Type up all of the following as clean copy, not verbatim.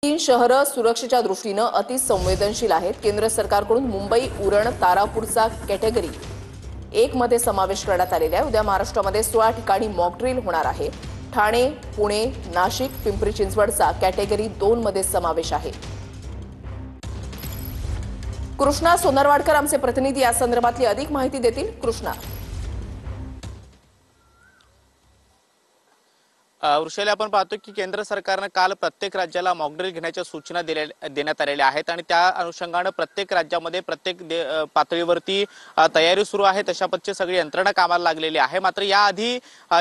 तीन शहरं सुरक्षेच्या दृष्टीने अतिसंवेदनशील आहेत। केंद्र सरकारकडून मुंबई, उरण, तारापूरचा कॅटेगरी 1 मध्ये समावेश करण्यात आलेला आहे। उद्या महाराष्ट्रामध्ये 16 ठिकाणी मॉक ड्रिल होणार आहे। ठाणे, पुणे, नाशिक, पिंपरी चिंचवडचा कॅटेगरी 2 मध्ये समावेश आहे। कृष्णा सोनरवाडकर आमचे प्रतिनिधी या संदर्भातली अधिक माहिती देतील। कृष्णा, वृषाली, आपण पाहतो की केंद्र सरकारने काल प्रत्येक राज्याला मॉकड्रिल घेण्याच्या सूचना देण्यात आलेल्या आहेत आणि त्या अनुषंगाने प्रत्येक राज्यामध्ये प्रत्येक पातळीवरती तयारी सुरू आहे। तशा पद्धतीची सगळी यंत्रणा कामाला लागलेली आहे। मात्र याआधी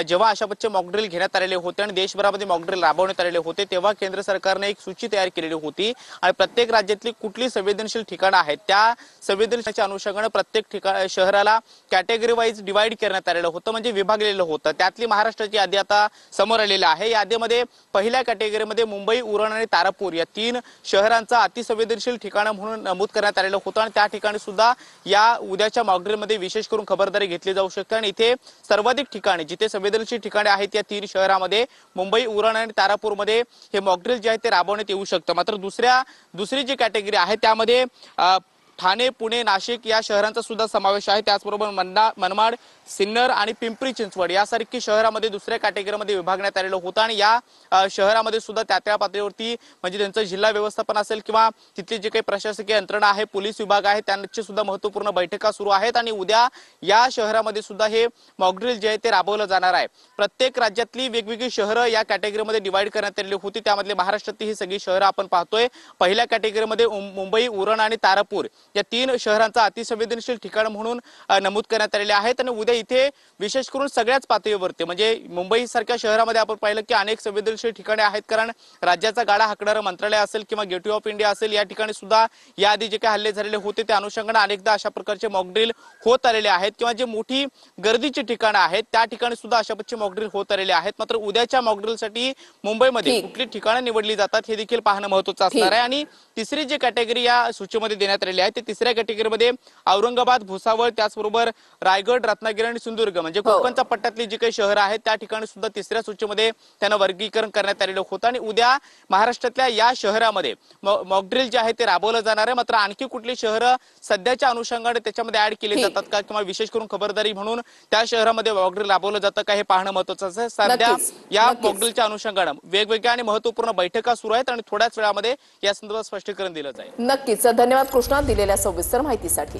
जेव्हा अशा पद्धतीचे मॉकड्रिल घेण्यात आलेले होते आणि देशभरामध्ये मॉकड्रिल राबवण्यात आलेले होते, तेव्हा केंद्र सरकारने एक सूची तयार केलेली होती आणि प्रत्येक राज्यातली कुठली संवेदनशील ठिकाणं आहेत त्या संवेदनशीलच्या अनुषंगाने प्रत्येक शहराला कॅटेगरी वाईज डिवाइड करण्यात आलेलं होतं, म्हणजे विभागलेलं होतं। त्यातली महाराष्ट्राची यादी आता समोर आहे। यादीमध्ये पहिल्या कॅटेगरीमध्ये मुंबई, उरण आणि तारापूर या 3 शहरांचा अतिसंवेदनशील ठिकाण म्हणून नमूद करण्यात आलेलं होतं आणि त्या ठिकाणी सुद्धा या उद्याच्या मॉकड्रिलमध्ये विशेष करून खबरदारी घेतली जाऊ शकते आणि इथे सर्वाधिक ठिकाणी जिथे संवेदनशील ठिकाणे आहेत या 3 शहरांमध्ये मुंबई, उरण आणि तारापूरमध्ये हे मॉकड्रिल जे आहे ते राबवण्यात येऊ शकतं। मात्र दुसरी जी कॅटेगरी आहे त्यामध्ये ठाणे, पुणे, नाशिक या शहरांचा सुद्धा समावेश आहे। त्याचबरोबर मनमाड, सिन्नर आणि पिंपरी चिंचवड यासारखी शहरांमध्ये दुसऱ्या कॅटेगरीमध्ये विभागण्यात आलेलं होतं आणि या शहरामध्ये सुद्धा त्या पातळीवरती म्हणजे त्यांचं जिल्हा व्यवस्थापन असेल किंवा तिथली जे काही प्रशासकीय यंत्रणा आहे, पोलीस विभाग आहे, त्यांची सुद्धा महत्त्वपूर्ण बैठका सुरू आहेत आणि उद्या या शहरामध्ये सुद्धा हे मॉकड्रिल जे आहे ते राबवलं जाणार आहे। प्रत्येक राज्यातली वेगवेगळी शहरं या कॅटेगरीमध्ये डिवाइड करण्यात आलेली होती। त्यामधले महाराष्ट्रातली ही सगळी शहरं आपण पाहतोय। पहिल्या कॅटेगरीमध्ये मुंबई, उरण आणि तारापूर या 3 शहरांचा अतिसंवेदनशील ठिकाण म्हणून नमूद करण्यात आलेले आहेत आणि उद्या इथे विशेष करून सगळ्याच पातळीवरती म्हणजे मुंबई सारख्या शहरामध्ये आपण पाहिलं की अनेक संवेदनशील ठिकाणे आहेत, कारण राज्याचा गाडा हाकणारं मंत्रालय असेल किंवा गेटवे ऑफ इंडिया असेल या ठिकाणी सुद्धा याआधी जे काही हल्ले झालेले होते त्या अनुषंगाने अनेकदा अशा प्रकारचे मॉकड्रिल होत आलेले आहेत किंवा जे मोठी गर्दीची ठिकाणं आहेत त्या ठिकाणी सुद्धा अशा प्रकारचे मॉकड्रिल होत आलेले आहेत। मात्र उद्याच्या मॉकड्रिलसाठी मुंबईमध्ये कुठली ठिकाणं निवडली जातात हे देखील पाहणं महत्त्वाचं असणार आहे। आणि तिसरी जी कॅटेगरी या सूचीमध्ये देण्यात आलेली आहे तिसऱ्या कॅटेगरीमध्ये औरंगाबाद, भुसावळ, त्याचबरोबर रायगड, रत्नागिरी आणि सिंधुदुर्ग म्हणजे कोकणच्या पट्ट्यातली जी काही शहरं आहेत त्या ठिकाणी सुद्धा तिसऱ्या सूचीमध्ये त्यांना वर्गीकरण करण्यात आलेलं होतं आणि उद्या महाराष्ट्रातल्या या शहरामध्ये मॉकड्रिल जे आहे ते राबवलं जाणार आहे। मात्र आणखी कुठली शहरं सध्याच्या अनुषंगाने त्याच्यामध्ये ऍड केली जातात का किंवा विशेष करून खबरदारी म्हणून त्या शहरामध्ये मॉकड्रिल राबवलं जातं का हे पाहणं महत्त्वाचं आहे। सध्या या मॉकड्रिलच्या अनुषंगाने वेगवेगळ्या आणि महत्त्वपूर्ण बैठका सुरू आहेत आणि थोड्याच वेळामध्ये या संदर्भात स्पष्टीकरण दिलं जाईल। नक्कीच, धन्यवाद कृष्णा दिलेल्या सविस्तर माहितीसाठी।